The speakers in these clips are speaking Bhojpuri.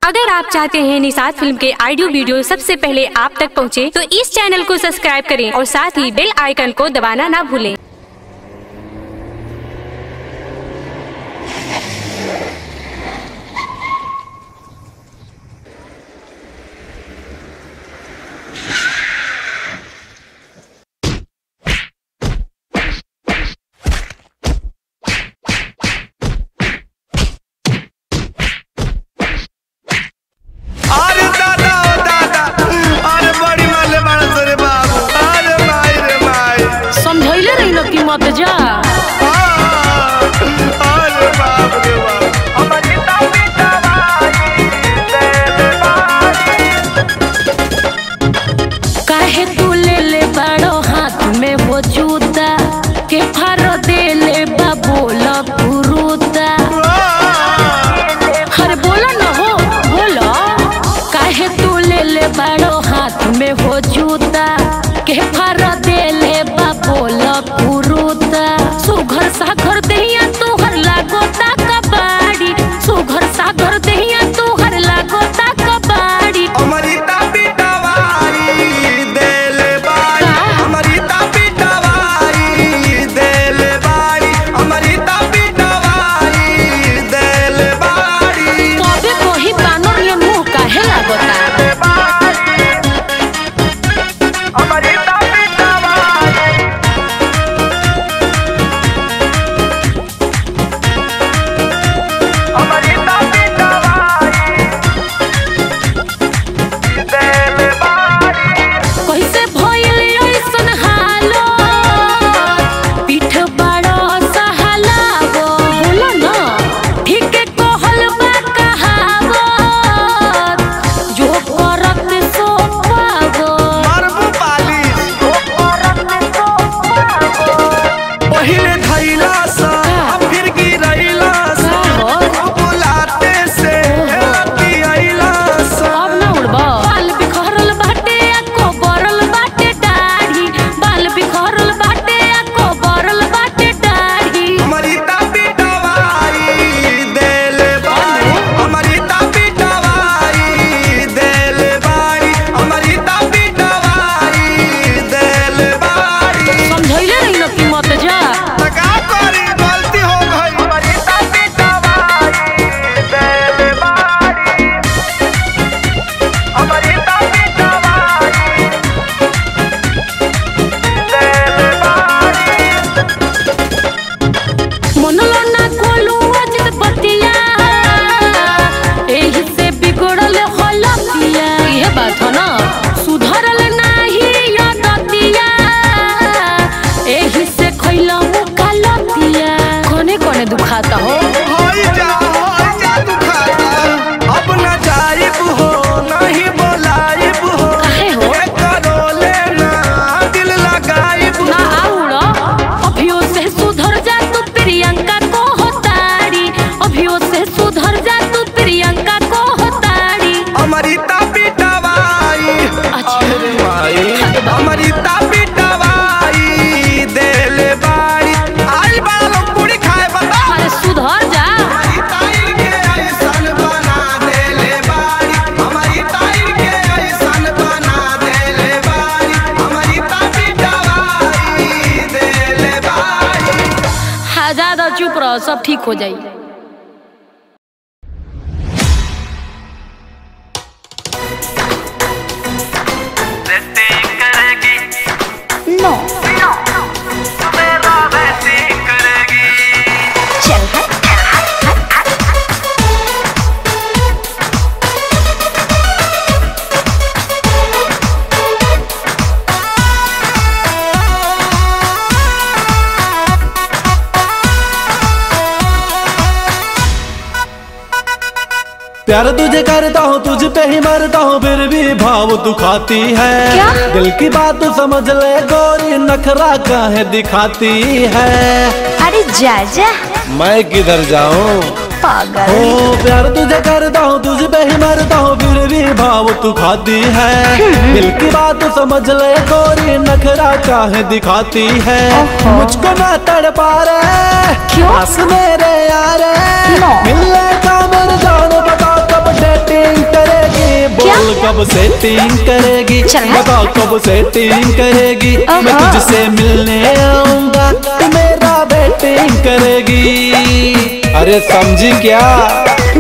अगर आप चाहते हैं निषाद फिल्म के ऑडियो वीडियो सबसे पहले आप तक पहुंचे, तो इस चैनल को सब्सक्राइब करें और साथ ही बेल आइकन को दबाना ना भूलें। मत जा काहे तू ले बड़ो हाथ में वो जूता के फार दे ले बोला पुरुता। अरे बोला ना हो बोला काहे तू ले बड़ो हाथ में वो जूता के फार दे ले बोला पुरुता। सुघर सागर दहिया तोहर लागोता कबाड़ी, सुघर सागर दहिया तोहर लागोता कबाड़ी। अमृता पिटवारी देले बाड़ी, अमृता पिटवारी देले बाड़ी, अमृता पिटवारी देले बाड़ी। तबे कोही बानर ये मुंह काहे लागोता। दुखाता हो अब न जाइब हो नहीं बोलाइब हो, काहे हो करो लेना दिल लगाइब ना आउड़ा। अभियो से सुधर जा तू प्रियंका को होताड़ी, अभियो से सुधर जा तू प्रियंका को होताड़ी। अमृता पिटवाई अमृता पिटवाई देले बाड़ी। आई बड़ा लोग पूरी खाए बता। अरे सुधर जा ज्यादा चुप रहो सब ठीक हो जाई। नो चल प्यार तुझे करता हूँ तुझ पे ही मरता हूँ, फिर भी भाव तू खाती है। क्या? दिल की बात समझ ले गोरी, नखरा काहे दिखाती है। अरे जा जा मैं किधर जाऊँ पागल। ओ प्यार तुझे करता हूँ तुझ पे ही मरता हूँ, फिर भी भाव तू खाती है। दिल की बात समझ ले गोरी, नखरा काहे दिखाती है। मुझको ना तड़पा रे क्यों? मेरे यार मिलने का मेरे जान बता कब डेटिंग कब सेटिंग करेगी, बताओ कब सेटिंग करेगी। मैं तुझसे मिलने आऊंगा तू मेरा वेटिंग करेगी। अरे समझी क्या?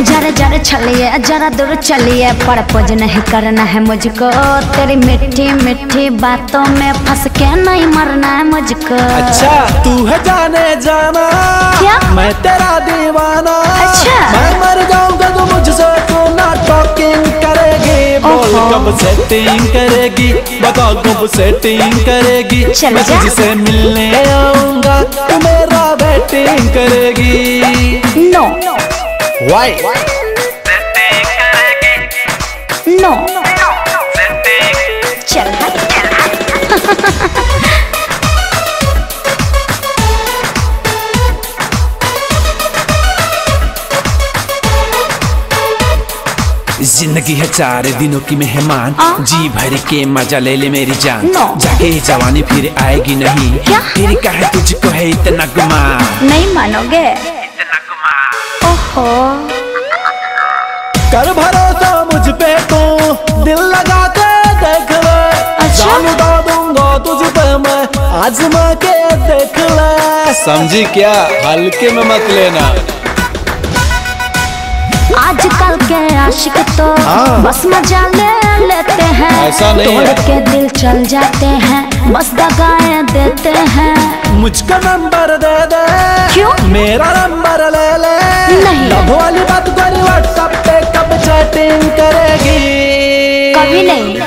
जरा जरा चलिए जरा दूर चलिए, प्रपोज नहीं करना है मुझको, तेरी मीठी मीठी बातों में फंस के नहीं मरना है मुझको। अच्छा तू है जाने जाना, क्या? मैं तेरा दीवाना। अच्छा मैं मर जाऊंगा तो मुझसे तू ना टॉकिंग करेगी। बोल कब सेटिंग करेगी, बताओ कब सेटिंग करेगी। मैं तुझसे मिलने आऊंगा तू मेरा वेटिंग करेगी। नो वाई नो चल जिंदगी है 4 दिनों की मेहमान, जी भर के मजा ले ले मेरी जान। जाके जवानी फिर आएगी नहीं, फिर कहे तुझको है इतना गुमान। नहीं मानोगे? ओहो कर भरोसा मुझ पे तू, दिल लगा के देख ले। जान उड़ा दूंगा तुझ पे मैं, आजमा के देख ले। समझी क्या? हल्के में मत लेना। आजकल के आशिक तो बस मजा ले लेते हैं, ऐसा नहीं तोड़ है। के दिल चल जाते हैं, बस दगाएं देते हैं। मुझका नंबर दे दे, क्यों? मेरा नंबर ले ले। नहीं लव वाली बात करी व्हाट्सएप पे कब चैटिंग करेगी? कभी नहीं।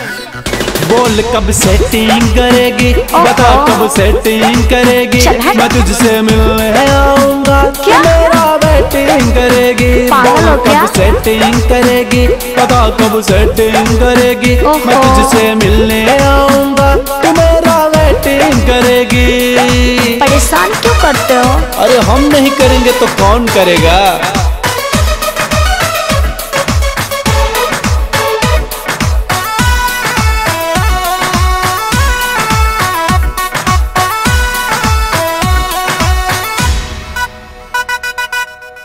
बोल कब सेटिंग करेगी, बताओ कब सेटिंग करेगी। मैं तुझसे मिलने आऊंगा क्या? मेरा वेटिंग करेगी। पागल हो क्या? कब सेटिंग करेगी, बताओ कब सेटिंग करेगी। मैं तुझसे मिलने आऊंगा तू मेरा वेटिंग करेगी। परेशान क्यों करते हो? अरे हम नहीं करेंगे तो कौन करेगा?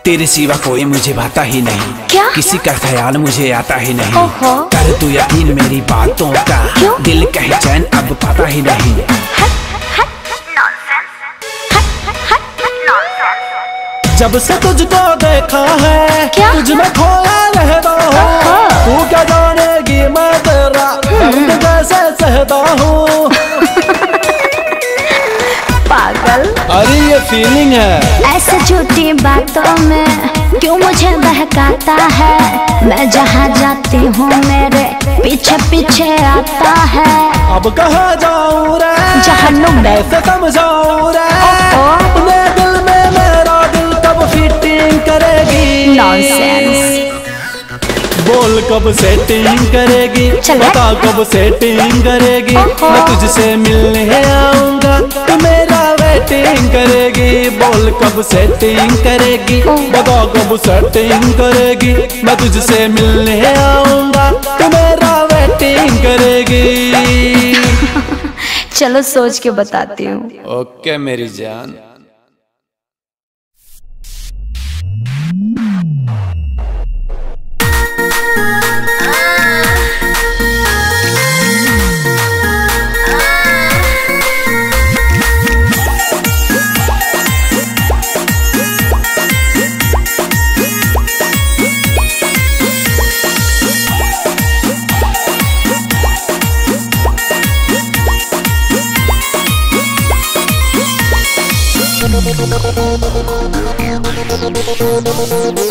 तेरे सिवा कोई मुझे भाता ही नहीं, क्या? किसी का ख्याल मुझे आता ही नहीं। ओहो। कर तू यकीन मेरी बातों का, क्यों? दिल कहीं चैन अब पाता ही नहीं। जब से तुझको देखा है, क्या? तुझ में खोया रहता हूँ। तू क्या जानेगी मैं तेरा दर्द कैसे सहता हूँ। पागल। अरे ये फीलिंग है। ऐसे झूठी बातों में क्यों मुझे बहकाता है? मैं जहाँ जाती हूँ मेरे पीछे पीछे आता है। अब कहाँ जाऊँ रे, जहन्नुम में। कैसे समझाऊँ रे, अपने दिल में मेरा दिल कब फिटिंग करेगी? नॉनसेंस। बोल कब सेटिंग करेगी, बता कब सेटिंग करेगी। मैं तुझसे मिलने आऊंगा तू मेरा वेटिंग करेगी। बोल कब सेटिंग करेगी, बता कब सेटिंग करेगी। मैं तुझसे मिलने आऊंगा तू मेरा वेटिंग करेगी। चलो सोच के बताती हूँ। ओके मेरी जान।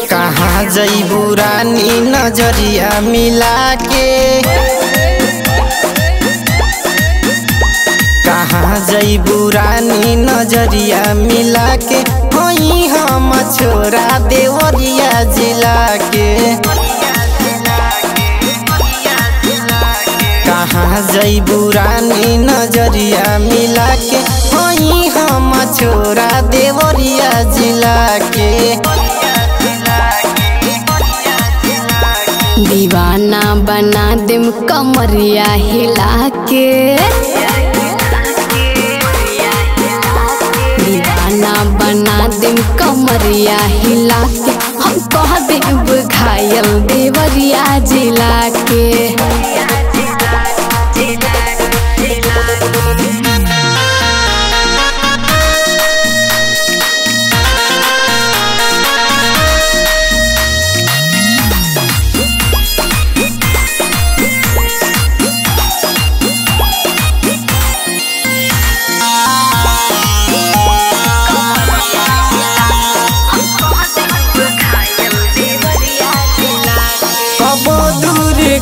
कहाँ जइबू रानी नजरिया मिला के, कहाँ जइबू रानी नजरिया मिला के। होई हम छोरा देवरिया जिला के, कहाँ जइबू रानी नजरिया मिला के। होई हम छोरा देवरिया जिला के। दीवाना बना देम कमरिया हिला के, दीवाना बना देम कमरिया हिला के। हम कह देब घायल देवरिया जिला के।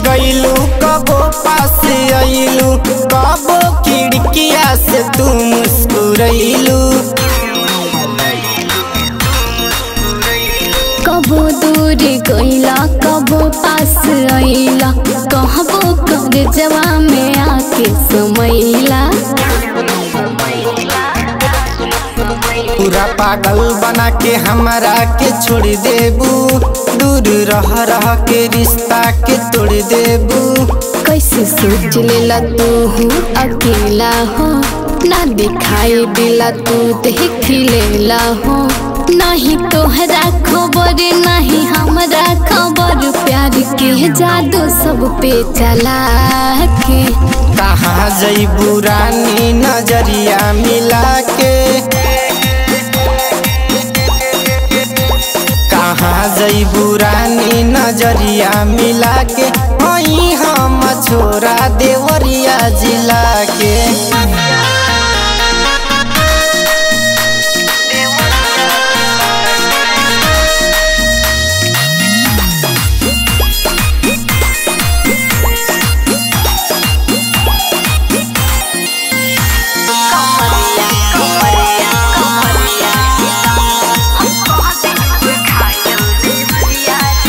गईलू कबो पास आइलू कबो खिड़किया से तू मुस्कुरैलू कबो दूर गईला कबो पास आइला कहबो कर जवा में आके समैला पूरा पागल बना के हमरा के छोड़ देबू दूर रह के रिश्ता के तोड़ देबू कैसे सोच लेला तू अकेला हो ना दिखाई दिला तू देख लेला हो नहीं तोहरा खबर नहीं हमरा खबर प्यार के जादू सब पे चला के कहाँ जईबू रानी नजरिया मिला के कहाँ जईबू रानी नजरिया मिला के वही हम छोरा देवरिया जिला के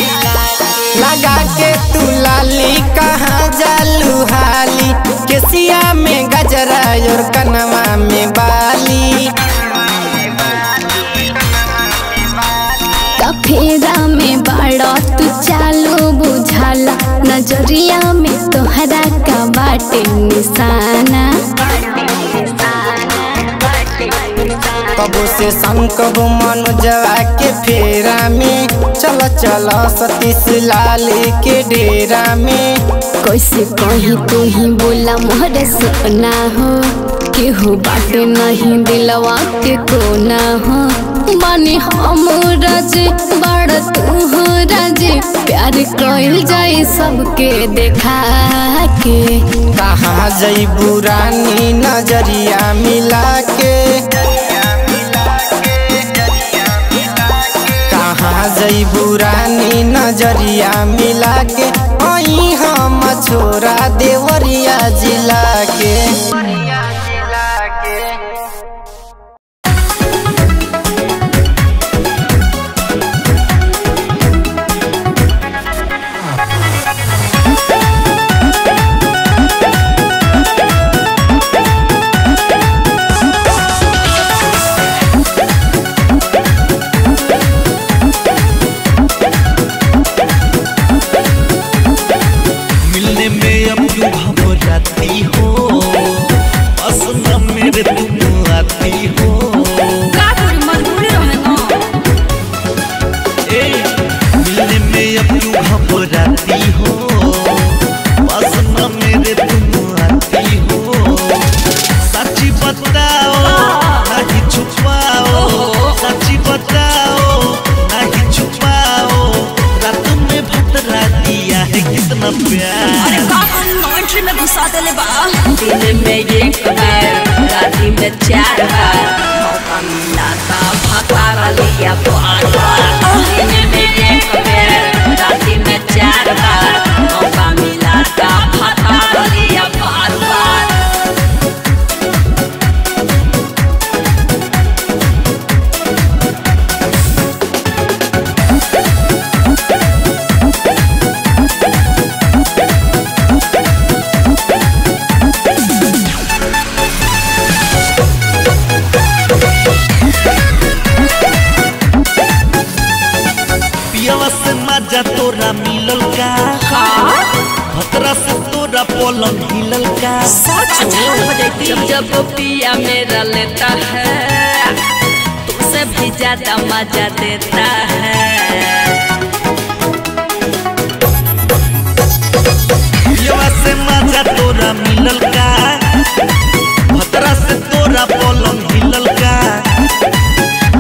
लगा के तू लाली कहाँ जालू हाली केसिया में गजरा और कनवा में बाली फेरा में बड़ा तू चालू बुझाला नजरिया में तोहरा का बाटे निशाना कबो से संग कबो मनोजवा के फेरा में चल चल सतीश लाल के डेरा में कैसे कहीं तू ही बोला मोहरे सपना हो केहू बाटे नहीं दिलवा के कोना हो बानी हम राजे बड़ तू हो राजे प्यार कइल जाए सबके देखा के कहाँ जईबू रानी नजरिया मिला के कहाँ जईबू रानी नजरिया मिला के वही हम छोरा देवरिया जिला के दिन में एक बार राती में 4 बार मौका मिला था भतारा लिया बार दिन में एक बार राती में 4 बार मौका मिला था भतारा लिया बार मजा तोरा मिलल का भतरा से तोरा पलंग हिलल का जब जब पिया मेरा लेता है तुमसे भी ज्यादा मजा देता है पियवा से मजा तोरा मिलल का भतरा से तोरा पलंग हिलल का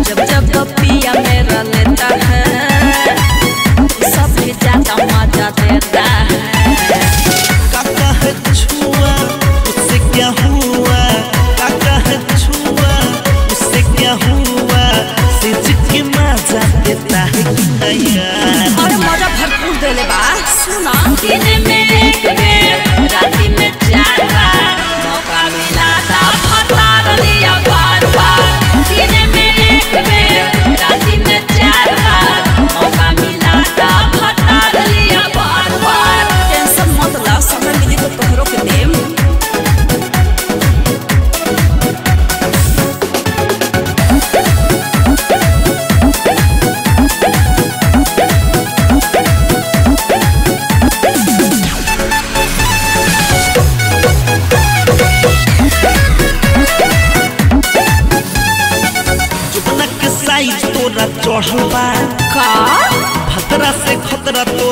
जब जब पिया मेरा लेता है मजा देता है काका है छुआ उससे क्या हुआ काका है छुआ उससे क्या हुआ से जिसके मजा देता है कि नहीं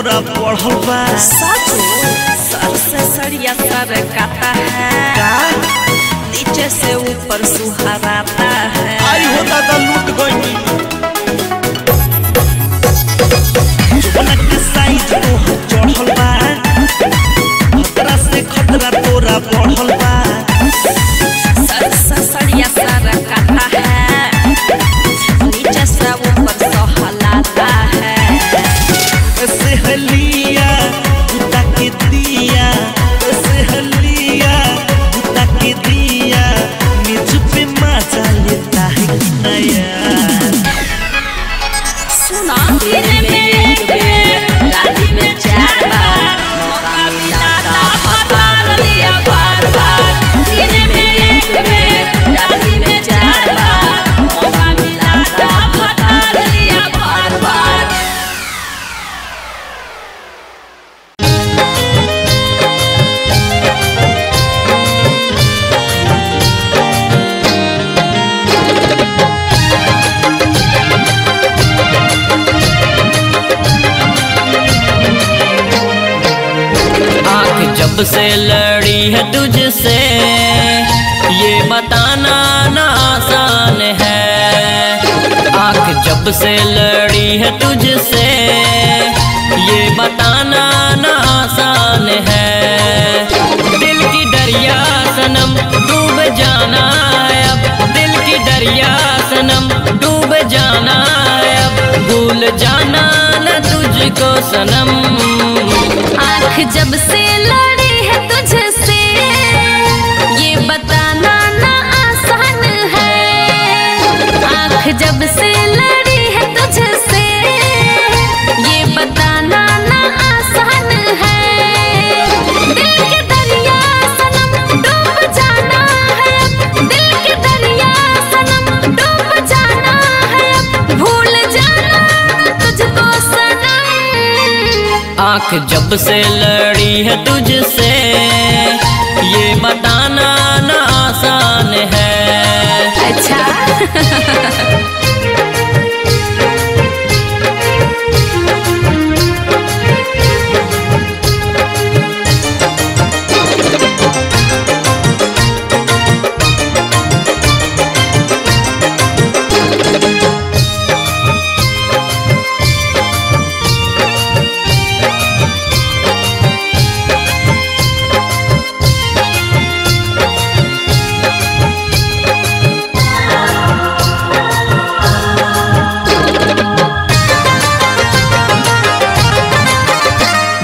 तोरा बढ़ल बा। सर से सरिया सर काता है, नीचे से ऊपर सुहाराता है। आई हो दादा लूट गई। जुबना के साइज तोहर चढ़ल बा, खतरा से खतरा तोरा बढ़ल बा। सर से सरिया सर काता है, नीचे से ऊपर सुहाराता है। सहेलिया बुता के दिया, सहेलिया बुता के दिया, निज पे मजा लेता है कि नया। सुना दिन में एक बेर, रात में 4 बार, मौका मिला था फतार लिया बार बार। दिन में एक बेर, रात में 4 बार, मौका मिला था फतार लिया बार बार। जब से लड़ी है तुझसे ये बताना ना आसान है। आँख जब से लड़ी है तुझसे ये बताना ना आसान है। दिल की दरिया सनम डूब जाना है अब, दिल की दरिया सनम डूब जाना है अब, भूल जाना न तुझको सनम। आँख जब से लड़ी है तुझसे ये बताना ना आसान है। आँख जब से लड़ी है तुझसे ये बताना ना आसान है। दिल के दरिया सनम डूब जाना है, दिल के दरिया सनम डूब जाना है, भूल जाना तुझको सनम। आँख जब से लड़ी है तुझसे ये बताना ना आसान है। अच्छा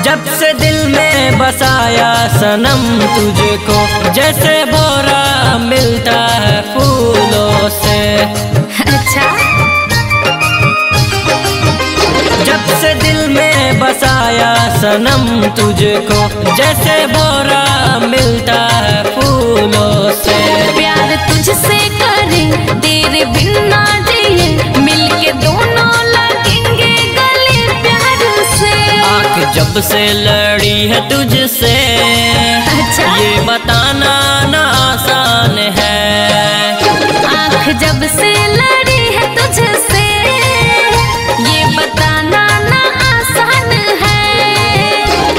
जब से दिल में बसाया सनम तुझको, जैसे बोरा मिलता है फूलों से। अच्छा जब से दिल में बसाया सनम तुझको, जैसे बोरा मिलता है फूलों से। प्यार तुझसे करें तेरे बिन ना जिए, मिलके दोनों लगेंगे गले प्यार से। आँख जब से लड़ी है तुझसे अच्छा ये बताना ना आसान है। आँख जब से लड़ी है तुझसे ये बताना ना आसान है।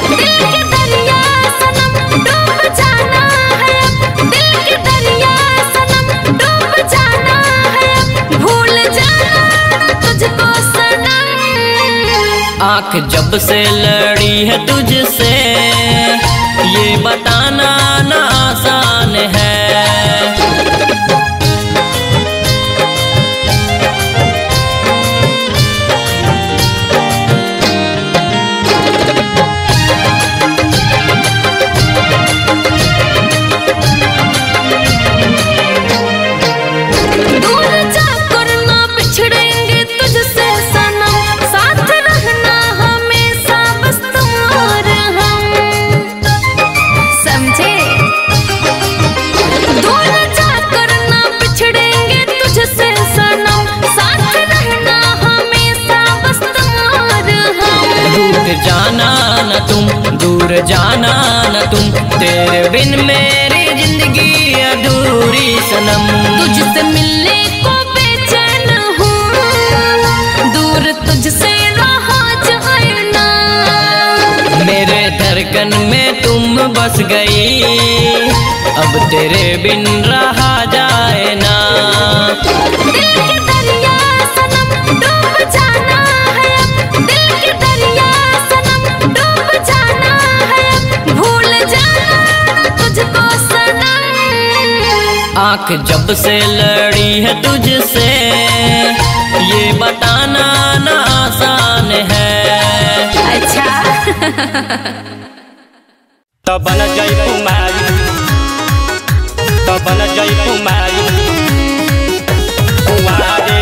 दिल के दरिया सनम डूब जाना है, दिल के दरिया सनम डूब जाना है, भूल जाना तुझको सनम। आँख जब से लड़ी है तुझसे ये बताना ना आसान है। दूर जाकर ना बिछड़ेंगे तुझसे सनम, साथ रहना हमेशा बस तुम और हम, समझे। दूर जाकर ना बिछड़ेंगे तुझसे सनम, साथ रहना हमेशा बस तुम और हम। दूर जाना न तुम, दूर जाना न तुम, तेरे बिन मेरी जिंदगी अधूरी सनम। तुझसे मिलने को बेचैन हूँ, दूर तुझसे रहा जाए ना। धड़कन में तुम बस गई, अब तेरे बिन रहा जाए ना। दिल के दरिया सनम डूब जाना है, दिल के दरिया सनम डूब जाना है, भूल जाना तुझको सनम। आँख जब से लड़ी है तुझसे, ये बताना ना आसान है। अच्छा तो बन जाई कुमारी, तो बन जाई कुमारी कुंवारे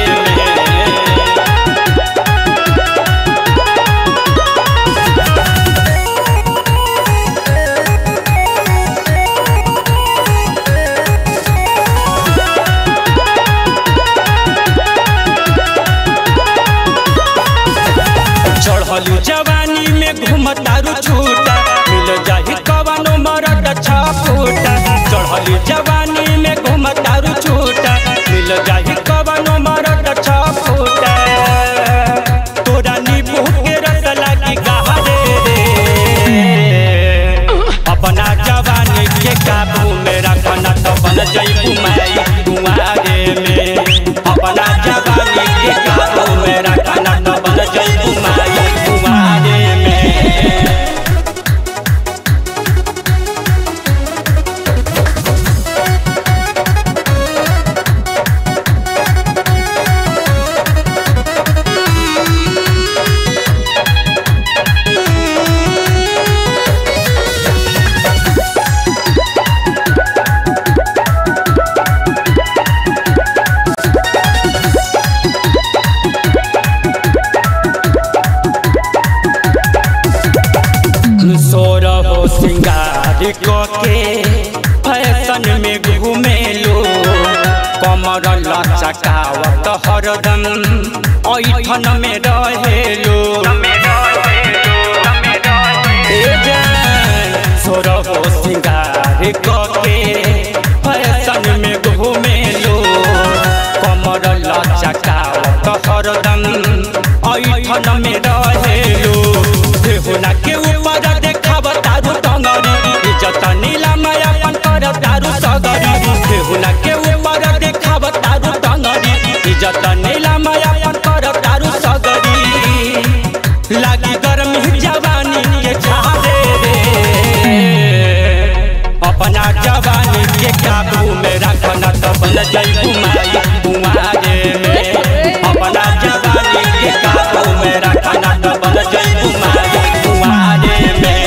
चढ़लू जवानी में घूमतारू छूटा, मिल जाही कवनो मरद छूटा। चढ़लू जवानी में घूमतारू छूटा, मिल जाही कवनो मरद छूटा। तोरा नींबू के रस लागी गहरे रे, अपना जवानी के काबू में रखना तो बन जाई कुमारी कुंवारे में। अपना जवानी के काबू में रखना तो बन जाई कुमारी कुंवारे में। सोरहो सिंगार के फैशन में घूमेलो, कमर लचकावत हरदम ऐठन में रहेलो। सोरहो सिंगार के फैशन में घूमेलो, कमर लचकावत हरदम ऐठन में रहेलो। देहुना के ऊपर देखाव तारू टंगरी, इज्जत नीलम अपन कर तारू सगरी। देहुना के ऊपर देखाव तारू टंगरी, इज्जत नीलम अपन कर तारू सगरी। लागी गर्मी जवानी के झारे रे, अपना जवानी के काबू में रखना तो बन जाई कुमारी कुंवारे में। अपना जवानी के काबू में रखना तो बन जाई कुमारी कुंवारे में।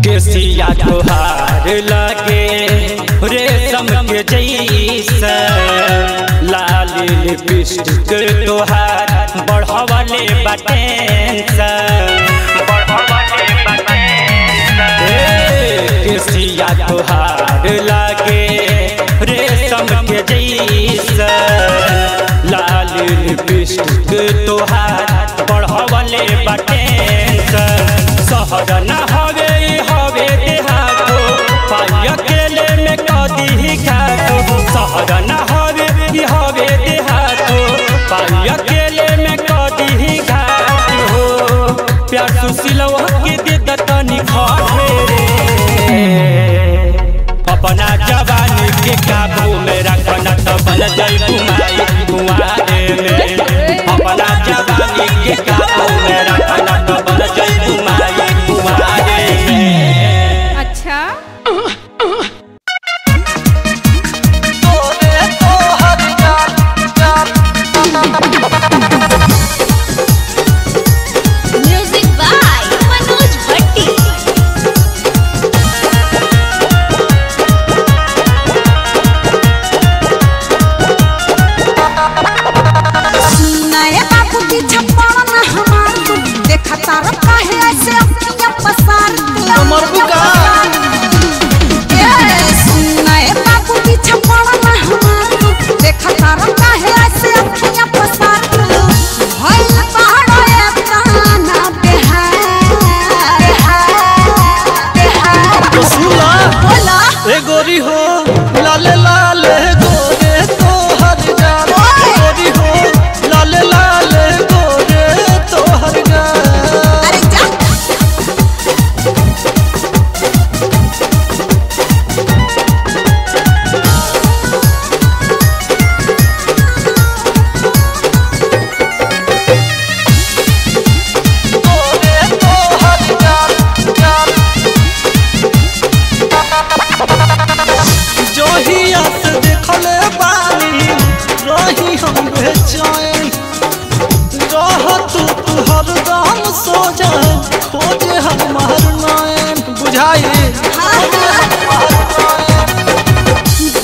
केसिया तोहार लागे रेशम के जैसा, लाल लिपस्टिक तोहार बढ़वले बटेंसा। केसिया तोहार लागे रेशम के जैसा, लाल लिपस्टिक तोहार बढ़वले बटेंसा। सहर न हवे हवे देहातो, पाई अकेले में कदी घाटो। सहर न हवे हवे देहातो, पाई अकेले में कदी घाटो। प्यार सुशीलवा के दे दतनी खाटे रे, अपना जवानी के काबू में रखना तो बन जाई कुमारी कुंवारे में। अपना जवानी के काबू में रखना तो बन जाई कुमारी कुंवारे कमर बुका सुनाए बाबू पीछे पड़ना हमार देखा तारा काहे ऐसे अखियां पसार भइल पहाड़ो ए काना बेहार तो सुला बोला ए गोरी हो लाले लाले गोरे तो हर जान गोरी हो लाले लाले गोरे तो हर जान अरे जा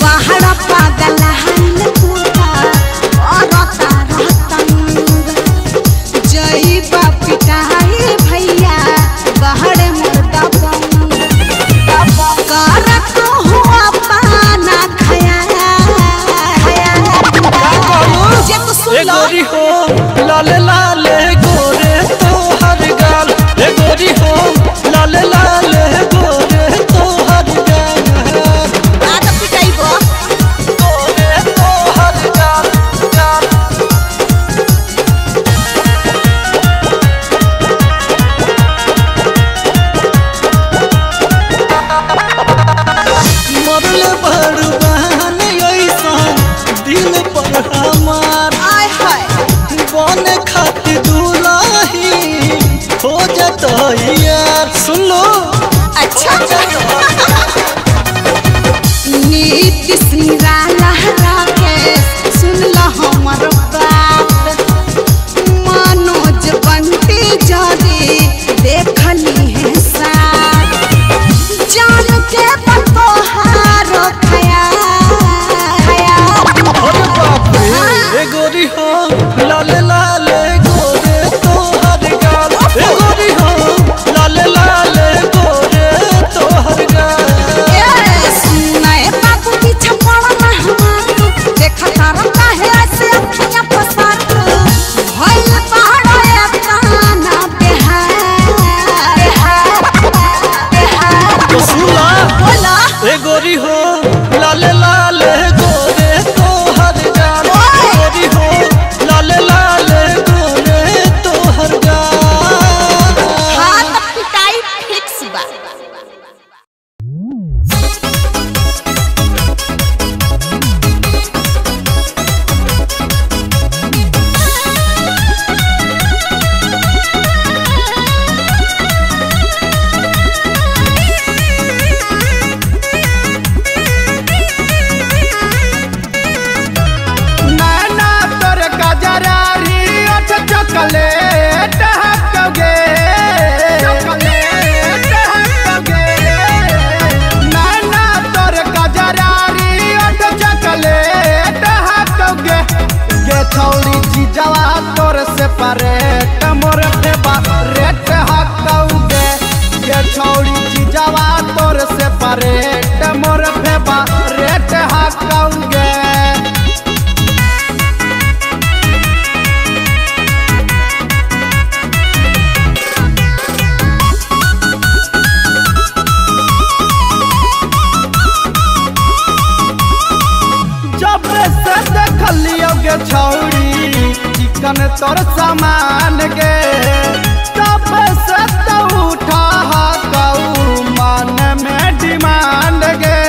बाहर पागल हन पूरा और रतन जई बापिटाई भैया बाहर मुर्दा बंग कर तो हुआ पाना खया जे तो सुन लो गोरी हो लाले लाले गोरे तो हर गाल ए गोरी हो लाले लाले गोरे तो हर गाल आदा पिटाई बो गोरे तो हर गाल गाल मरल बड़बान ऐसा दिल पर हमार आय हाय बन खातिर दुलाही हो जाता यार सुन लो अच्छा नीतीश निराला के सुन लो हमर बात मनोज बंटी जरी देखली है साथ जान के बतोहार खया अरे बाप रे ए गोरी हो लाले लाले गोरे तो हर गाल ए गोरी हो लाले लाले गोरे तो हर गाल सुनाए बाबू पीछे पड़ना हमार देखा तारा काहे ऐसे अखियां पसार भइल पहाड़ो ए काना बेहार तो सुला बोला ए गोरी हो लाले लाले गोरे तो हर गाल ए गोरी हो लाले लाले गोरे तो हर गाल हां त पिटाई फिक्स बा नैना तोर गजरारी ओठ चॉकलेट हकगे चॉकलेट हकगे नैना तोर गजरारी ओठ चॉकलेट हकगे गे छौरी जीजवा तोर से परेट मोर फेबा रेट हकगे गे छौरी जीजवा तोर से परेट मोर फेबा रेट हकगे जब से देखलियो गे छौरी चिकन तोर सामान गे तब से तो उठा कऊ मन में डिमांड गे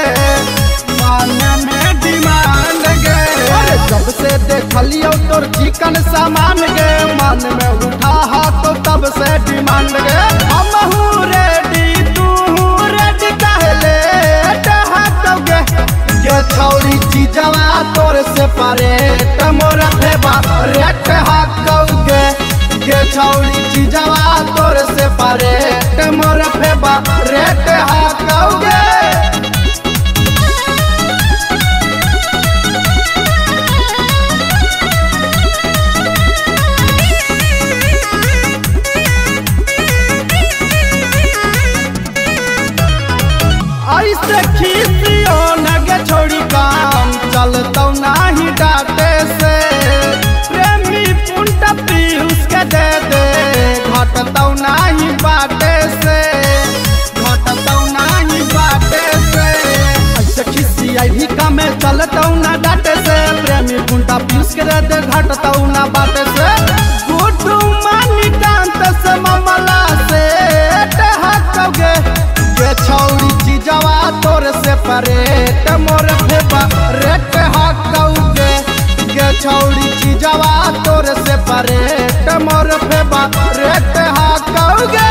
मन में डिमांड गे अरे जब से देखलियो तोर चिकन सामान गे मन में उठा तो तब से डिमांड गे हमहू रेडी तू रेडी कहले गे ये छौरी चीजवा तोर से परेट मोर फेबा रेट हकौगे ये छौरी चीजवा तोर से परेट मोर फेबा रेट हकौगे से खीसियो नगे छोड़ी काम चलतौ नाही डाटे से प्रेमी पुंटा पीयूष के दे दे घटतौ नाही बाटे से घटतौ नाही बाटे से ऐसे खिसियाई भी कामे चलतौ ना डाटे से प्रेमी पुंटा पीयूष के दे दे घटतौ ना बाटे से गुड्डू मानी डांत से मामला से हटोगे ये छौड़ी चीजवा तोर से परेट मोर फेबा रेट हटोगे ये छौड़ी चीजवा तोर से परेट मोर फेबा रेट हटोगे।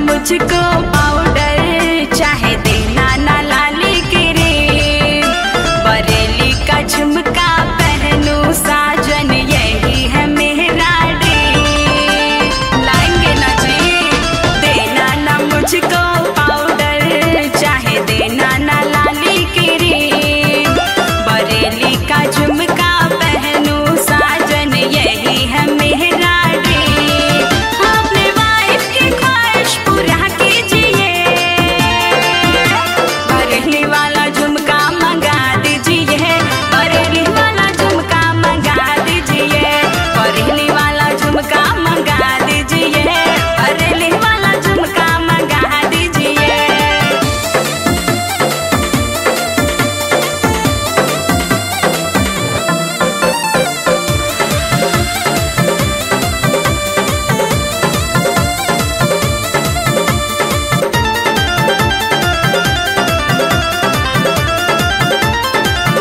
मुझको पाउडर चाहे देना ना लाली क्रीम बरेली का झुमका पहनूं साजन यही है मेरा ड्रीम लाएंगे ना जी देना ना मुझको पाउडर चाहे देना ना लाली क्रीम बरेली का झुमका पहनूं साजन यही है मेरा ड्रीम अपने वाइफ की ख्वाहिश पूरा कीजिए बरेली वाला झुमका मंगा दीजिए बरेली वाला झुमका मंगा दीजिए बरेली वाला झुमका मंगा दीजिए बरेली वाला झुमका मंगा दीजिए।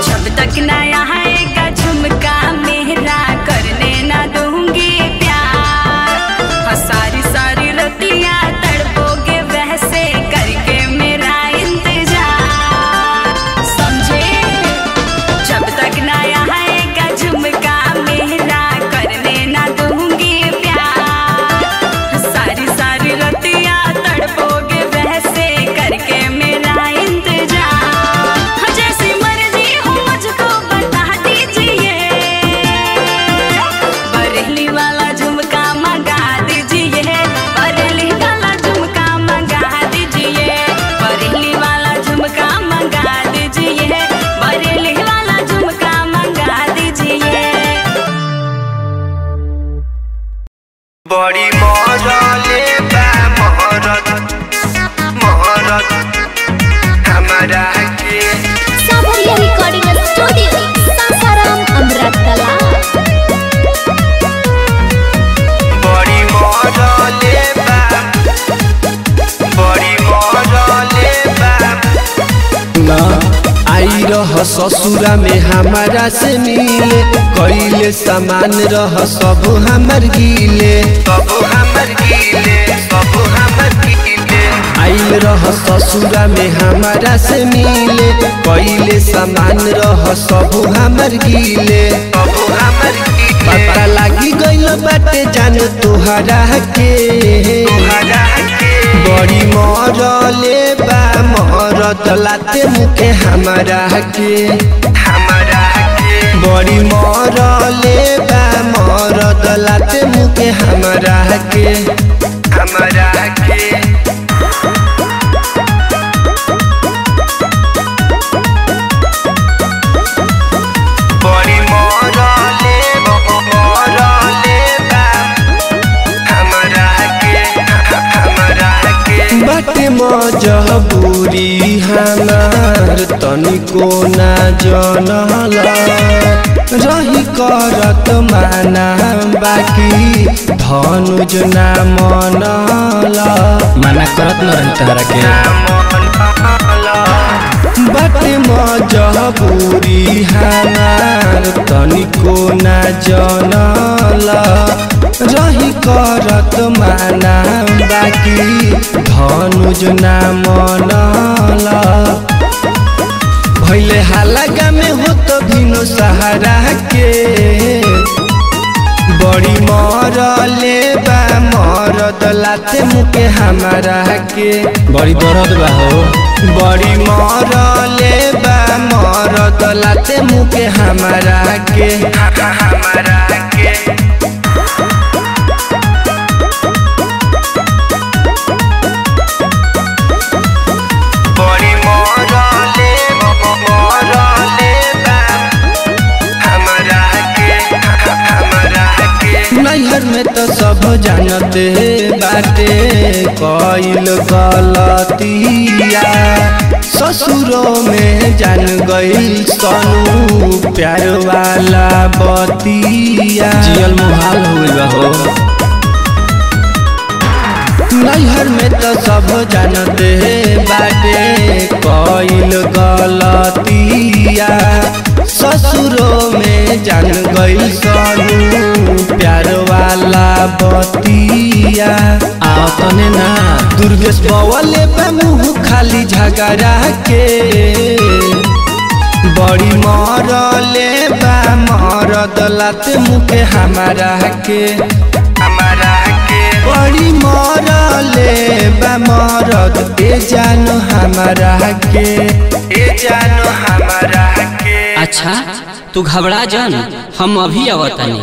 जब तक ना आएगा झुमका मेरा करने ना दूंगी प्यार हाँ सारी सारी रतियां तड़पोगे वैसे करके मेरा इंतजार समझे जब तक ना आएगा झुमका मेरा करने ना दूंगी प्यार सारी सारी रतियां तड़पोगे वैसे करके मेरा इंतजार जैसी मर्जी हो मुझको बता दीजिए बरेली वाला झुमका मंगा दीजिए बरेली वाला झुमका मंगा दीजिए बरेली वाला झुमका मंगा दीजिए बरेली वाला झुमका मंगा दीजिए। बड़ी मौजले बा मोहरत मोहरत हमारा के सावरिया रिकॉर्डिंग स्टूडियो सासाराम अमृतकला बड़ी मौजले बा बड़ी मौजले बा ना आई रह ससुरा में हमारा से मिले कइले सामान रह सब हमर गीले सब हमर गीले सब हमर गीले आइल रह ससुरा में हमारा से मिले कइले सामान रह सब हमर गीले सब हमर गीले पता लागी गइल बाटे जान तोहरा के तोहरा के बड़ी मरले बा मर मरद लाते मुके हमरा के बड़ी मरले बा मरद लाते मुके हमरा के बड़ी मरले बा हमरा के बाटे मजबूरी हमार तनिको ना जनला रही करत माना बाकी धनुज ना मनला माना करत न रही तहरा के बाटे मजबूरी हमार तनिको ना जनला रही करत माना बाकी धनुज ना मनला भैले हालागा में हो तो भिनो सहारा के बड़ी मरले बा मरद लाते मुके हमरा के बड़ी दर्द बा हो बड़ी मरले बा मरद लाते मुके हमरा के बड़ी मरले बा हमरा के नैहर में तो सब जानते बाटे कइल गलतिया ससुरों में जान गइल सनू प्यार वाला बतिया जियल मुहाल हो गइल बा हो नैहर में तो सब जानते बाटे कइल गलतिया ससुरों में जान गइल सनू प्यार वाला बतिया आवतने ना दुर्गेश बवले पे मुँह खाली झगड़ा के बड़ी मरले बा मरद लाते मुके हमरा के बड़ी मरले बा मरद ए जानो हमरा के अच्छा तू घबरा जान हम अभी आवतानी।